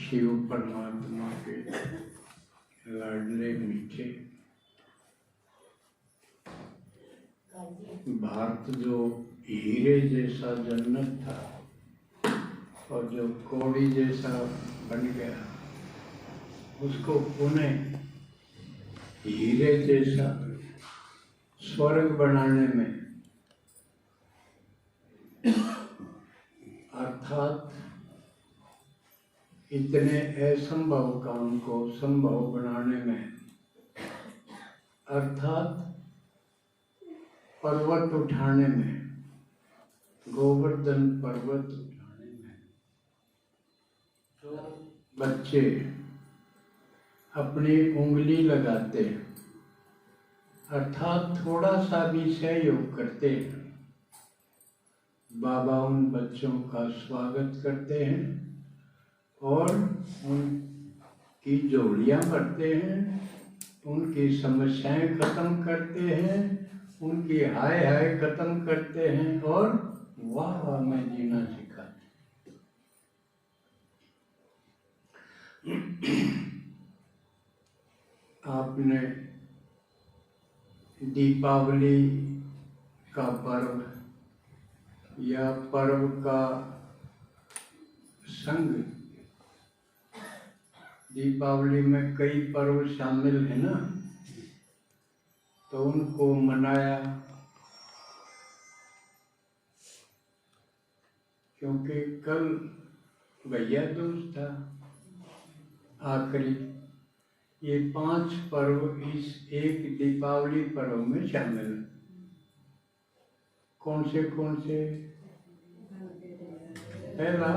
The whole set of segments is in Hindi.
शिव परमात्मा के लाडले मीठे भारत जो हीरे जैसा जन्नत था और जो कौड़ी जैसा बन गया, उसको पुनः हीरे जैसा स्वर्ग बनाने में, अर्थात इतने असंभव काम को संभव बनाने में, अर्थात पर्वत उठाने में, गोवर्धन पर्वत उठाने में, तो बच्चे अपनी उंगली लगाते हैं, अर्थात थोड़ा सा भी सहयोग करते हैं। बाबा उन बच्चों का स्वागत करते हैं और उनकी झोलियां भरते हैं, उनकी समस्याएं खत्म करते हैं, उनकी हाय हाय खत्म करते हैं और वाह वाह में जीना सिखाते हैं। आपने दीपावली का पर्व या पर्व का संग, दीपावली में कई पर्व शामिल है ना, तो उनको मनाया, क्योंकि कल भैया दूज था आखिरी। ये 5 पर्व इस एक दीपावली पर्व में शामिल है। कौन से पहला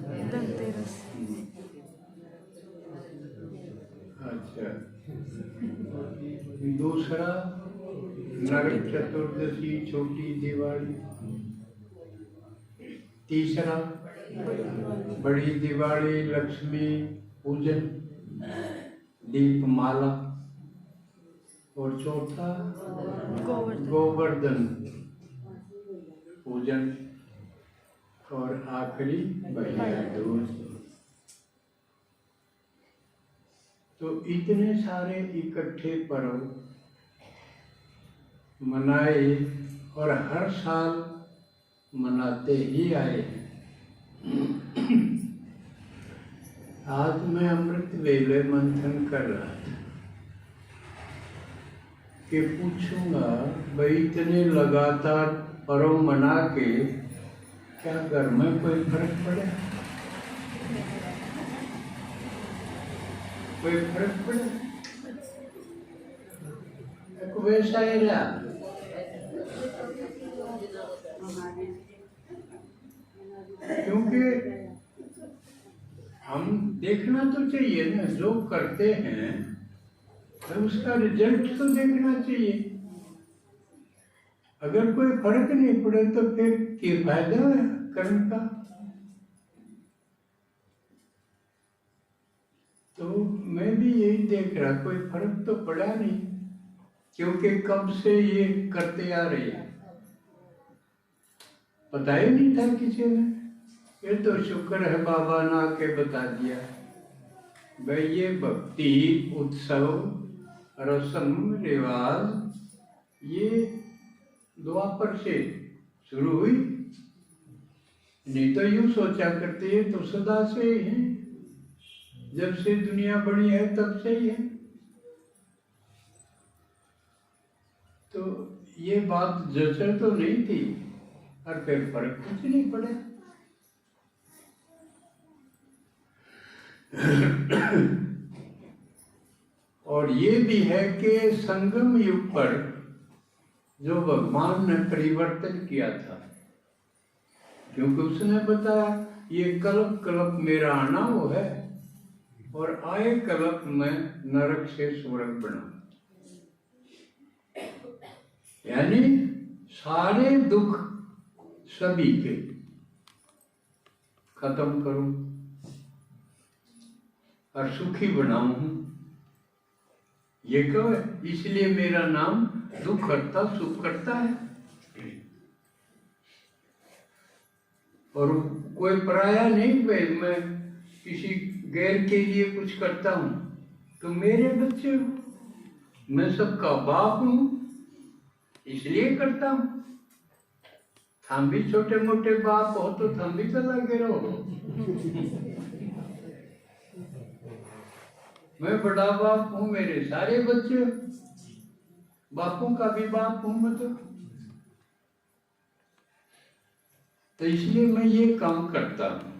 धनतेरस। अच्छा, दूसरा नरक चतुर्दशी छोटी दिवाली, तीसरा बड़ी दिवाली लक्ष्मी पूजन दीपमाला, और चौथा गोवर्धन पूजन, और आखिरी भैया दूज। तो इतने सारे इकट्ठे पर्व मनाए और हर साल मनाते ही आए हैं। आज मैं अमृत वेले मंथन कर रहा था कि पूछूंगा, भाई इतने लगातार पर्व मना के क्या घर में कोई फर्क पड़े? कोई फर्क पड़े? एक वैसा ही रहा। क्योंकि हम देखना तो चाहिए ना, जो करते हैं तो उसका रिजल्ट तो देखना चाहिए। अगर कोई फर्क नहीं पड़े तो फिर क्या फायदा है कर्म का? तो मैं भी यही देख रहा, कोई फर्क तो पड़ा नहीं, क्योंकि कब से ये करते आ रहे हैं, पता ही नहीं था किसी ने। ये तो शुक्र है बाबा ने आके बता दिया, भाई ये भक्ति उत्सव रस्म रिवाज ये द्वापर से शुरू हुई, नहीं तो यूं सोचा करते हैं तो सदा से ही है, जब से दुनिया बनी है तब से ही है। तो ये बात जचर तो नहीं थी, और फिर फर्क कुछ नहीं पड़ा। और ये भी है कि संगम युग पर जो भगवान ने परिवर्तन किया था, क्योंकि उसने बताया ये कल्प कल्प मेरा आना वो है, और आए कल्प में नरक से स्वर्ग बना, यानी सारे दुख सभी के खत्म करूं और सुखी बनाऊं। ये क्यों है? इसलिए मेरा नाम दुख करता सुख करता है। और कोई पराया नहीं भाई मैं किसी गैर के लिए कुछ करता हूँ, तो मेरे बच्चे हो, मैं सबका बाप हूँ इसलिए करता हूँ। हम भी छोटे मोटे बाप हो तो हम भी तो लगे रहो। मैं बड़ा बाप हूँ, मेरे सारे बच्चे बापों का भी बाप हूँ मैं तो इसलिए मैं ये काम करता हूँ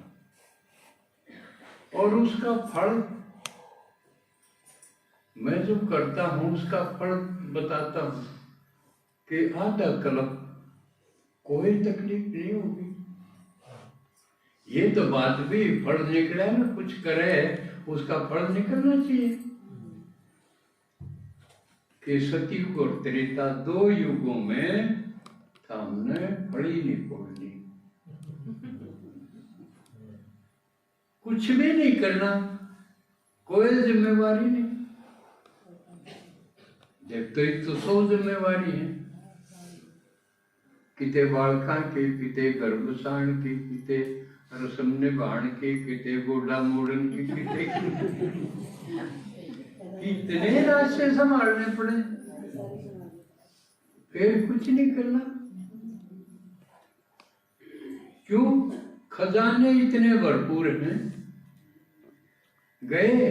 और उसका फल मैं जो करता हूँ उसका फल बताता हूँ कि आधा कल्प कोई तकलीफ नहीं होगी। ये तो बात भी फल निकला ना, कुछ करे उसका फल निकलना चाहिए कि सतयुग और त्रेता 2 युगों में हमने फली नहीं फोड़नी, कुछ भी नहीं करना, कोई जिम्मेवारी नहीं। जब तो एक तो 100 जिम्मेवारी है, किते बालका के, किते गर्भसाण की, किते रसम निभाण की, किते गोडा मोड़न की, किते कितने रास्ते संभालने पड़े, फिर कुछ नहीं करना। क्यों? खजाने इतने भरपूर हैं, गए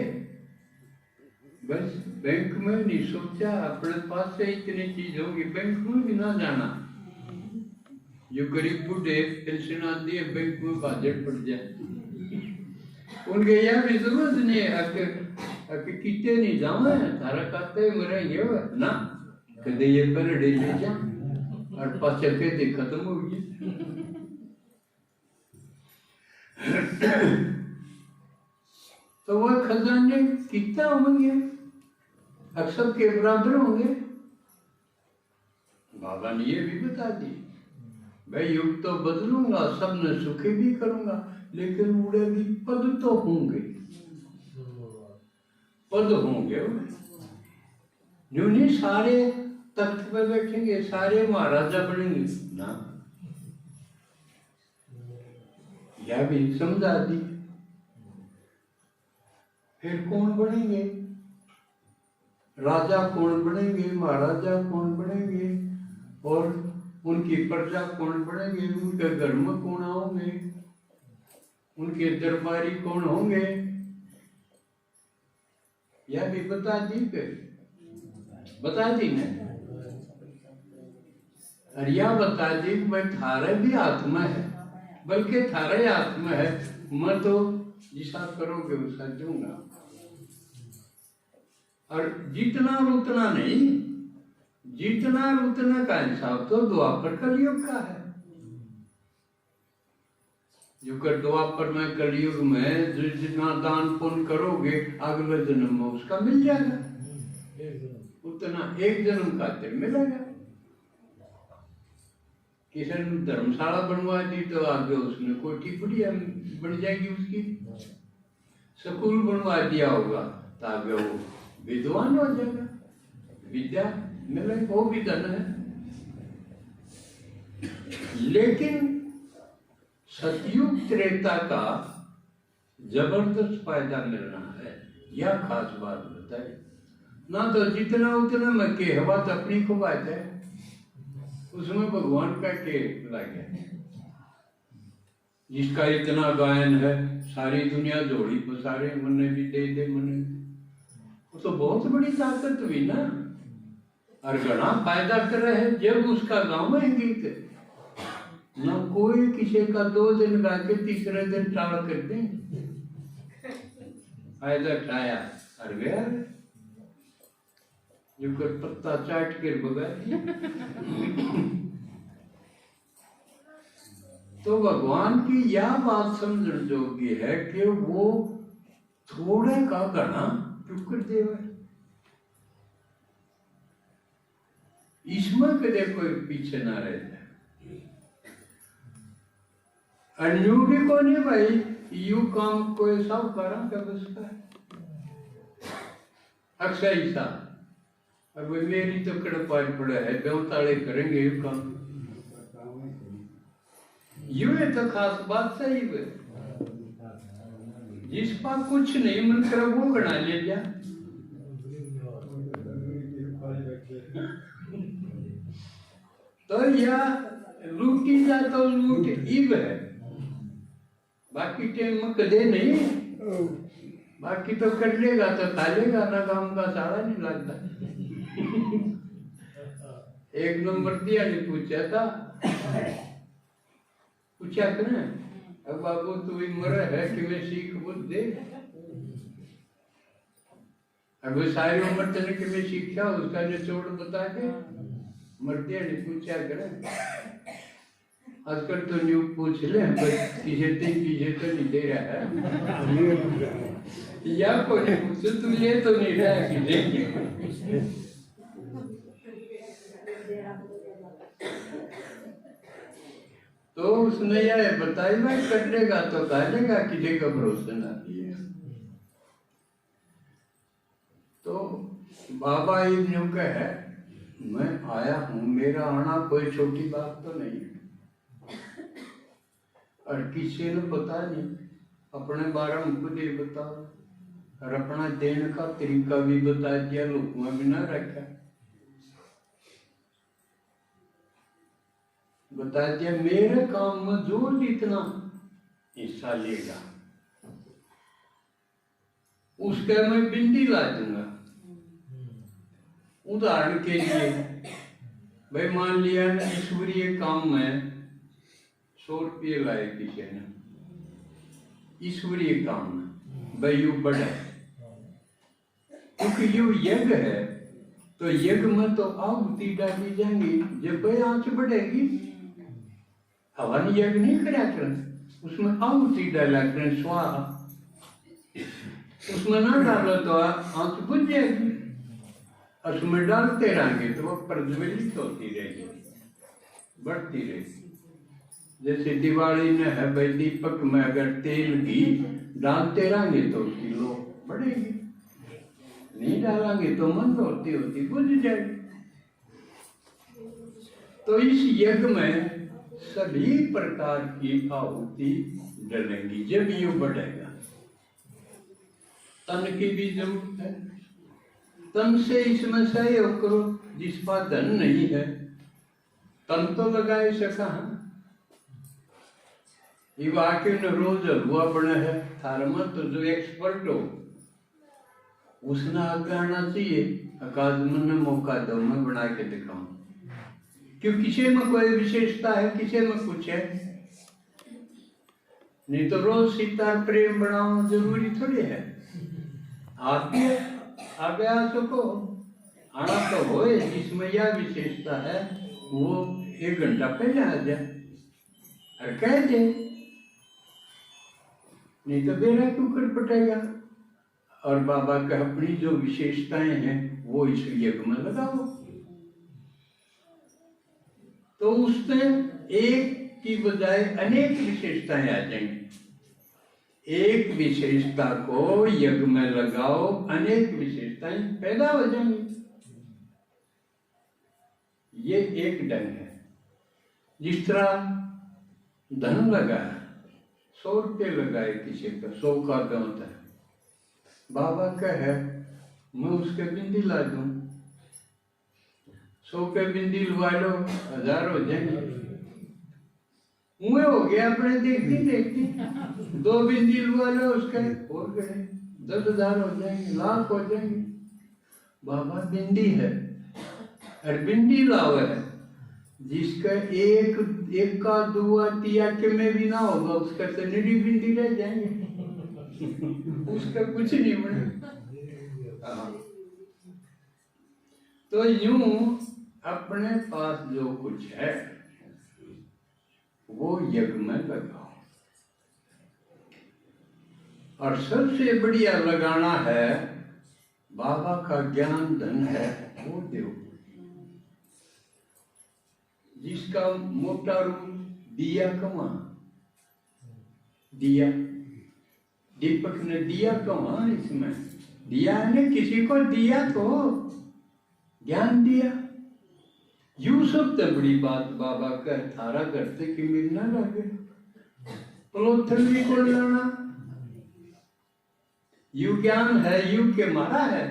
बस बैंक में नहीं सोचा अपने पास से इतनी चीज होगी, बैंक में भी ना जाना। जो गरीब बूढ़े पेंशन आती है बैंक में बाजेट पड़ जाए, उनके यह भी जरूरत नहीं है कि कितने नहीं जाओ थारा खाते मेरा ये ना कदे ये पर ले जा और पास चलते थे खत्म हो गई। तो वह खजाने कितना होंगे? अक्सर के बराबर होंगे। बाबा ने ये भी बता दी, भाई युग तो बदलूंगा, सब ने सुखी भी करूंगा, लेकिन उड़े भी पद तो होंगे, पद होंगे। जो नहीं सारे तख्त पे बैठेंगे, सारे महाराजा बनेंगे ना, यह भी समझा दी। फिर कौन बनेंगे? राजा कौन बनेंगे, महाराजा कौन बनेंगे, और उनकी प्रजा कौन बनेंगे, उनके घर में कौन होंगे, उनके दरबारी कौन होंगे, यह भी बता दी। फिर बता दी ना, और यह बता दी कि भाई थारे भी आत्मा है, बल्कि थारे आत्मा है, मैं तो जिसा करोगे वैसा दूंगा, और जितना और उतना नहीं, जितना और उतना का हिसाब तो द्वापर कलयुग का है। जो कर द्वापर में कलयुग में जितना दान पुण्य करोगे अगले जन्म में उसका मिल जाएगा, उतना एक जन्म का तेल मिलेगा। किसी ने धर्मशाला बनवा दी तो आगे उसने कोठी बढ़िया बन जाएगी उसकी, स्कूल बनवा दिया होगा तो आगे वो विद्वान हो जाएगा, विद्या मिलेगी, वो भी धन है। लेकिन सतयुग त्रेता का जबरदस्त फायदा मिलना है, यह खास बात बताए ना। तो जितना उतना में के हवा तो अपनी को बात है, उसमें भगवान का के लगे। जिसका इतना गायन है, सारी दुनिया जोड़ी पसारे, मने भी दे दे मने, वो तो बहुत बड़ी ताकत हुई ना, और घना फायदा कर रहे हैं। जब उसका गाँव है गीत न कोई किसी का 2 दिन गा के तीसरे दिन टाल कर दे, फायदा उठाया और गया, जो कर पत्ता चाट कर बगा। तो भगवान की यह बात समझने जोगी है कि वो थोड़े का घना टुकड़ देवे, इसमें कदे कोई पीछे ना रह जाए। अन्यू भी को नहीं भाई, यू काम कोई सब करा क्या बस का अक्सर ऐसा। अब मेरी तो कड़पाई पड़ा है, देवताड़े करेंगे यू काम, यू है तो खास बात सही है। जिस पर कुछ नहीं मन करे वो गणा ले जा। तो यह लूटी जा तो लूट इब है, बाकी टाइम में कदे नहीं। बाकी तो कर लेगा तो खा लेगा ना, काम का सारा नहीं लगता। एक नंबर दिया ने पूछा था, पूछा कि ना अब बाबू तू मर है कि मैं सीख बुद्ध दे। अब सारी उम्र तेने कि मैं सीखा उसका निचोड़ बता के मरदिया ने पूछा करे। आजकल तो न्यू पूछ ले किसे तो नहीं दे रहा है या कोई पूछे तू ले तो नहीं रहा है कि देंगे। तो उसने यह बताई भाई कर लेगा तो कह लेगा किसी का भरोसा ना दिए। तो बाबा यूं कहे मैं आया हूं, मेरा आना कोई छोटी बात तो नहीं है। और किसी ने पता नहीं, अपने बारे में खुद ही बताओ और अपना देने का तरीका भी बता दिया, लोगों में ना रखा, बता दिया मेरे काम में जो जितना हिस्सा लेगा उसका मैं बिंदी ला दूंगा। उदाहरण के लिए भाई मान लिया ना ईश्वरीय काम में 100 रुपये लाए किसी ने, ईश्वरीय काम में भाई यू बढ़ा, क्योंकि यू यज्ञ है तो यज्ञ में तो आहुति डाली जाएंगी। जब भाई आंच बढ़ेगी, हवन यज्ञ नहीं करा कर, उसमें आहुति डाला कर स्वाहा, उसमें ना डालो तो आंच बुझ जाएगी। उसमें डालते रहेंगे तो वो प्रज्वलित होती रहेगी, बढ़ती रहेगी। जैसे दिवाली में है भाई दीपक में अगर तेल घी डालते रहेंगे तो उसकी लो बढ़ेगी, नहीं डालेंगे तो मंद होती होती बुझ जाएगी। तो इस यज्ञ में सभी प्रकार की आहुति डलेंगी जब ये बढ़ेगा। तन की भी जरूरत है, तन से इसमें सहयोग करो। जिस पर धन नहीं है तन तो लगाए सका है। ये वाक्य न रोज हलवा बना है थार में, तो जो एक्सपर्ट हो उसने आगे आना चाहिए। अकादमी ने मौका दो, मैं बना के दिखाऊं। क्यों किसी में कोई विशेषता है, किसी में कुछ है नहीं। तो रोज सीता प्रेम बनाओ जरूरी थोड़ी है। आप भी आगे आ सको, आना तो हो, जिसमें यह विशेषता है वो 1 घंटा पहले आ जाए और कह दे, नहीं तो बेरा क्यों कर पटेगा। और बाबा का अपनी जो विशेषताएं हैं वो इस यज्ञ में लगाओ, तो उससे एक की बजाय अनेक विशेषताएं आ जाएंगी। एक विशेषता को यज्ञ में लगाओ, अनेक विशेषताएं पैदा हो जाएंगी। ये एक ढंग है। जिस तरह धन लगाया, 100 रुपये लगाए किसी का, 100 का होता है। बाबा का है मैं उसके बिंदी ला दूं, 100 के बिंदी लुआ लो, 1000 हो जाएंगे। मुँह हो गया अपने देखती देखती, 2 बिंदी लुआ लो उसके और गए 10,000 हो जाएंगे, लाख हो जाएंगे। बाबा बिंदी है और बिंदी लाओ है, जिसका एक का दुआ तिया के में भी ना होगा उसका तो निरी बिंदी रह जाएंगे। उसका कुछ नहीं बने। तो यूं अपने पास जो कुछ है वो यज्ञ में लगाओ। और सबसे बढ़िया लगाना है, बाबा का ज्ञान धन है वो दो। जिसका मोटा रूप दिया कमा, दिया दीपक ने दिया कमा, इसमें दिया ने किसी को दिया तो ज्ञान दिया। यू सबसे बड़ी बात बाबा कह थारा करते कि मिलना लगे पलोथन भी को लाना। यू ज्ञान है यू के मारा है,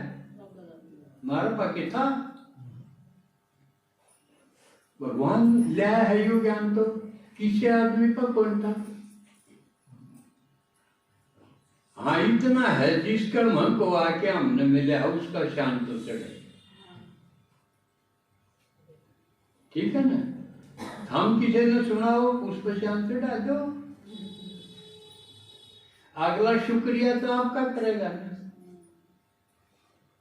मारा पाके था भगवान लिया है यू ज्ञान तो किसी आदमी का कौन था। हाँ इतना है जिस कर्म को आके हमने मिला उसका शान तो चढ़े, ठीक है ना। हम किसी ने सुनाओ उस पर शान चढ़ा दो, अगला शुक्रिया तो आपका करेगा ना।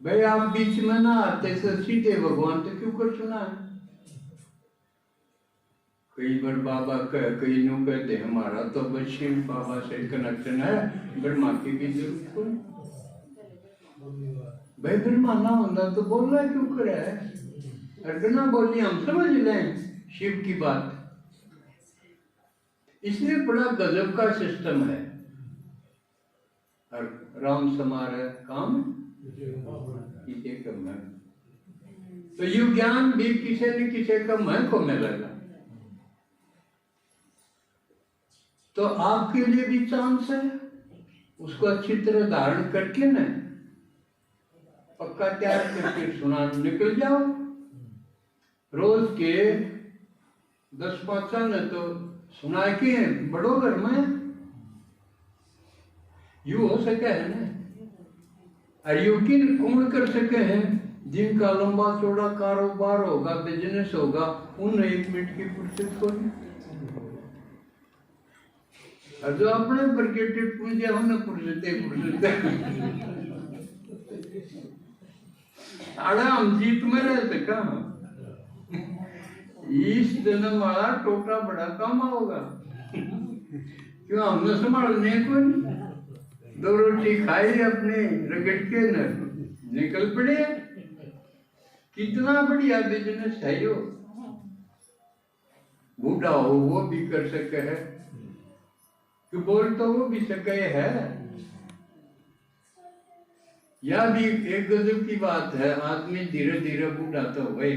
भाई आप बीच में ना आते तो सीधे भगवान तो क्यों कर सुना। कई बार बाबा कई नु कहते हमारा तो बच्चे बाबा से कनेक्शन है, ब्रह्मा की भी जरूरत कोई। भाई ब्रह्मा ना होता तो बोलना क्यों करे, अगर ना बोली हम समझ लें शिव की बात। इसलिए बड़ा गजब का सिस्टम है। और राम समार काम किसी कम है, तो यू ज्ञान भी किसी न किसी कम है को मिलेगा। तो आपके लिए भी चांस है, उसको अच्छी तरह धारण करके न पक्का तैयार करके सुना निकल जाओ। रोज के 10-5 ने तो सुना के बड़ो घर में यू हो सके है ना। और यकीन कौन कर सके हैं जिनका लंबा चौड़ा कारोबार होगा, बिजनेस होगा, उन्हें 1 मिनट की फुर्सत होगी। और जो अपने प्रगेटेड पूंजे हमने फुर्सते अड़ा हम जीत में रह सका। इस जन्म वाला टोटा बड़ा काम होगा क्यों हमने संभालने को नहीं। 2 रोटी खाई अपने रगड़ के न निकल पड़े। कितना बढ़िया बिजनेस है यो। बूढ़ा हो वो भी कर सके है कि बोल तो वो भी सके है। यह भी एक गजब की बात है। आदमी धीरे धीरे बूढ़ा तो हुए,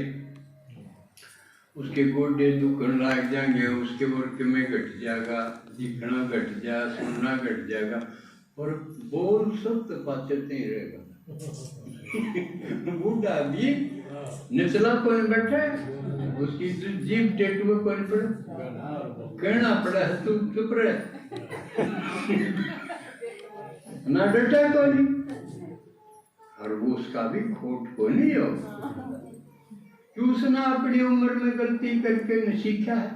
उसके गोडे दुखन लग जाएंगे, उसके वर्क में घट जाएगा, दिखना घट जाएगा, सुनना घट जाएगा, और बोल सब तो पाचते ही रहेगा। बूढ़ा भी निचला कोई बैठे, उसकी जीभ टेटू कोई पड़े, कहना पड़ा है तू चुप रहे ना डटा कोई। और वो उसका भी खोट को नहीं हो कि उसने अपनी उम्र में गलती करके न सीखा है।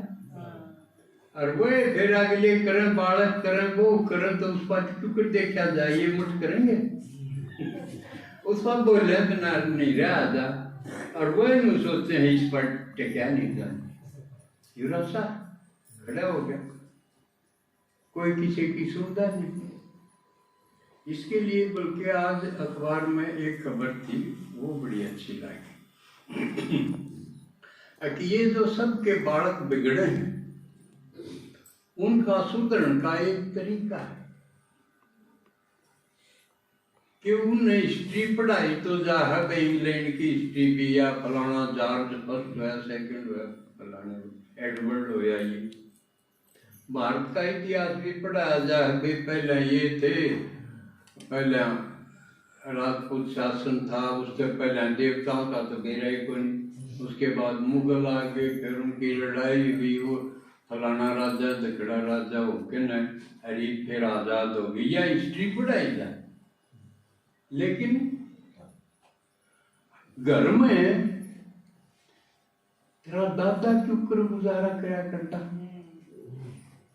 और वो फिर अगले करें, बालक करें, वो करें, तो उस पर क्यों कर देखा जाए, ये मुठ करेंगे उस पर बोले बिना नहीं रहा जा। और वो सोचते हैं इस पर टेक्या नहीं था, युवराजा खड़ा हो गया, कोई किसी की सुविधा नहीं। इसके लिए बल्कि आज अखबार में एक खबर थी, वो बड़ी अच्छी लगी कि ये जो सबके बालक बिगड़े हैं उनका सुधरण का एक तरीका है कि उन्हें हिस्ट्री पढ़ाई तो जा है इंग्लैंड की हिस्ट्री भी, या फलाना जॉर्ज फर्स्ट हुआ, सेकंड हुआ, फलाना एडवर्ड होया, ये भारत का इतिहास भी पढ़ाया जा है। पहले ये थे, पहले राजपूत शासन था, उससे पहले देवताओं का तो मेरा ही कोई, उसके बाद मुगल आ गए, फिर उनकी लड़ाई हुई, वो फलाना राजा झगड़ा राजा होके न अरे फिर आजाद हो गई, या हिस्ट्री पढ़ाई जाए। लेकिन घर में तेरा दादा क्यों कर गुजारा कराया करता,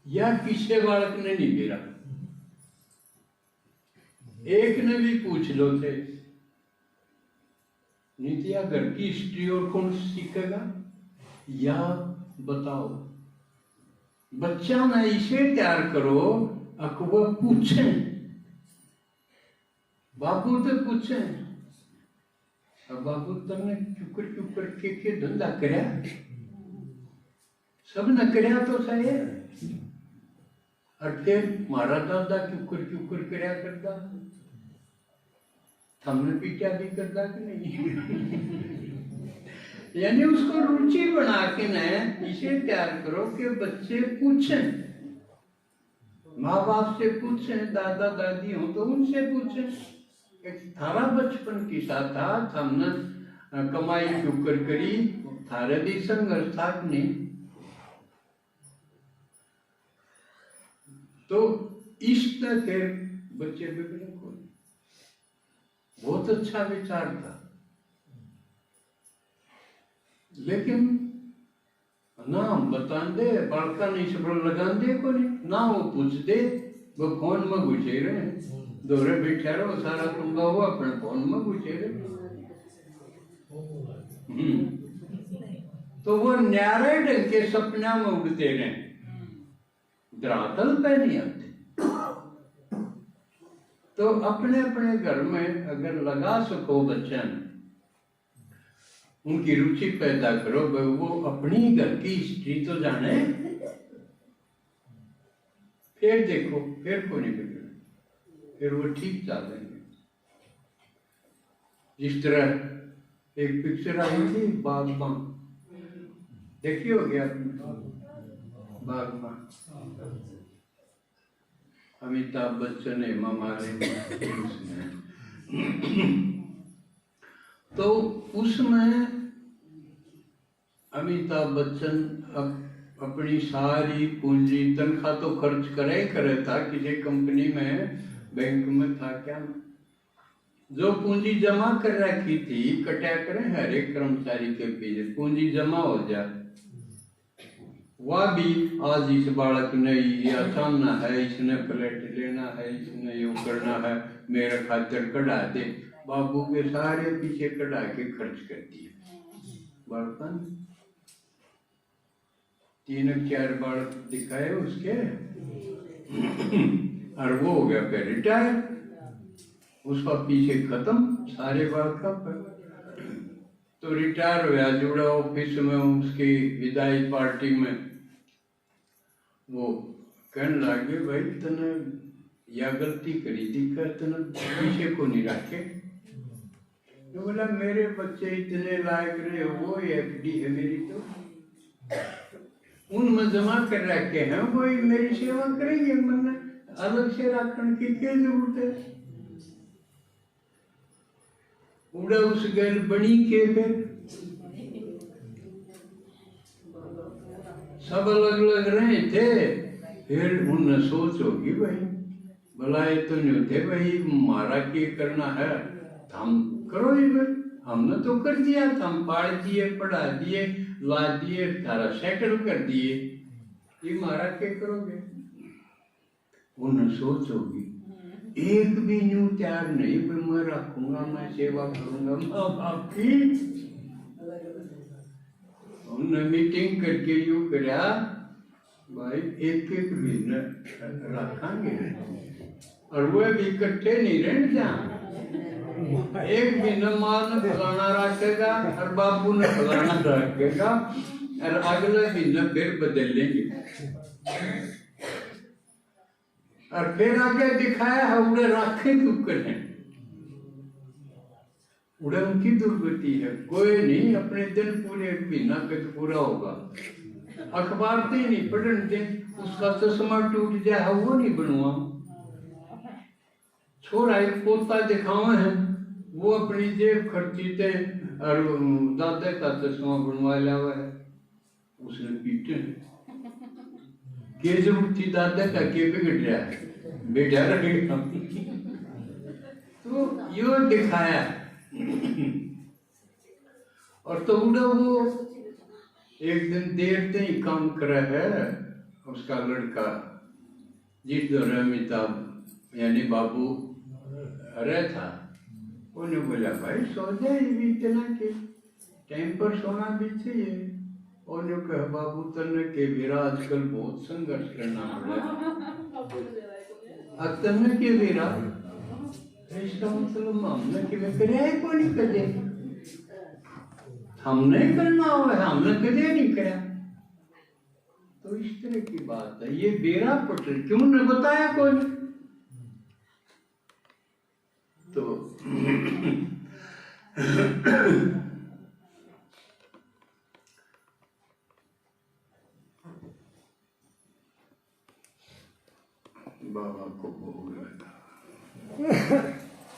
या किसी बालक ने नहीं गिरा, एक ने भी पूछ लो थे नीतिया घर की हिस्ट्री और कौन सीखेगा, या बताओ बच्चा ना इसे तैयार करो अकबर पूछे, बाबू तो पूछे, अब बाबू तुमने चुकर के धंधा करया, सब न करया तो सही। और फिर मारा दादा चुकर करया करता, हमने पीछा भी करता कि नहीं यानी उसको रुचि बना के न इसे तैयार करो कि बच्चे पूछें, माँ बाप से पूछें, दादा दादी हो तो उनसे पूछें। एक थारा बचपन की साथ था, हमने कमाई क्यों कर करी, थारे भी संघर्ष था नहीं। तो इस तरह के बच्चे बिगड़े को बहुत अच्छा विचार था, लेकिन ना हम बता दे बालका नहीं सबल लगा दे को नहीं ना, वो पूछ दे वो फोन में घुसे रहे दोरे बैठा रहो सारा तुंगा हुआ अपने फोन में घुसे रहे। तो वो न्यारे ढंग के सपना में उड़ते रहे, धरातल पे नहीं आते। तो अपने अपने घर में अगर लगा सको बच्चा ने, उनकी रुचि पैदा करो, वो अपनी घर की हिस्ट्री तो जाने, फिर देखो फिर को नहीं बिगड़े, फिर वो ठीक चलेंगे। जिस तरह एक पिक्चर आई थी बागबान, देखी होगी आपने बागबान, अमिताभ बच्चन है मामारे उसमें। तो उसमें अमिताभ बच्चन अपनी सारी पूंजी, तनख्वाह तो खर्च करे था, किसी कंपनी में बैंक में था क्या, जो पूंजी जमा कर रखी थी कटा करें हर एक कर्मचारी के पीछे पूंजी जमा हो जाए, वह भी आज इस बालक ने ये सामना है, इसने फ्लैट लेना है, इसने ये करना है, मेरे खातिर कढ़ा दे, बाबू के सारे पीछे कढ़ा के खर्च कर दिए। बालकन 3-4 बालक दिखाए उसके और वो हो गया फिर रिटायर, उसका पीछे खत्म सारे बालक पर। तो रिटायर हुआ, जुड़ा ऑफिस में, उसकी विदाई पार्टी में वो कहने लगे भाई तने या गलती करी दिखा, तने पीछे को नहीं रखे। तो बोला मेरे बच्चे इतने लायक रहे, वो एफडी है मेरी तो उनमें जमा कर रखे हैं, वो मेरी सेवा करेंगे, मैंने अलग से रखने की क्या जरूरत है। उड़ा उस गैल बनी के फिर सब अलग अलग रहे थे, फिर उन सोच होगी भाई भलाई तो नहीं होते भाई, हमारा क्या करना है, हम करो ही भाई, हमने तो कर दिया था, हम पाल दिए, पढ़ा दिए, ला दिए, सारा सेटल कर दिए, ये हमारा क्या करोगे। उन सोच होगी, एक भी न्यू तैयार नहीं, मैं रखूंगा, मैं सेवा करूंगा माँ बाप की। उन्होंने मीटिंग करके यूं करा भाई एक एक महीने रखेंगे, और वो भी इकट्ठे नहीं रहने जहाँ, एक महीना माँ ने फलाना रखेगा और बाबू ने फलाना रखेगा, और अगले महीने फिर बदल लेंगे, और फिर आगे दिखाया है उड़े रखे दुख करें, उड़े उनकी दुर्गति है, कोई नहीं अपने दिन पूरे महीना पे पूरा होगा, अखबार से नहीं पढ़ते, उसका चश्मा टूट जाए वो नहीं बनवा, छोरा एक पोता दिखावा है, वो अपनी जेब खर्ची थे और दादा का चश्मा बनवा लिया हुआ है, उसने पीटे के जरूरत थी दादा का, के बिगड़ रहा है बेटा रहेगा। तो यो दिखाया और तो उड़ा वो एक दिन देर से ही काम कर है, उसका लड़का जिस दौरान अमिताभ यानी बाबू रह था, उन्हें बोला भाई सो जाए इतना के टाइम पर सोना भी चाहिए, उन्हें कहा बाबू तने के मेरा आजकल बहुत संघर्ष करना पड़ा, अब तने के मेरा इसका मतलब हमने कि मैं करे को नहीं करे, हमने करना हुआ है, हमने कदे नहीं करा। तो इस तरह की बात है, ये बेरा पटल क्यों न बताया कोई। तो बाबा को भोग लगा।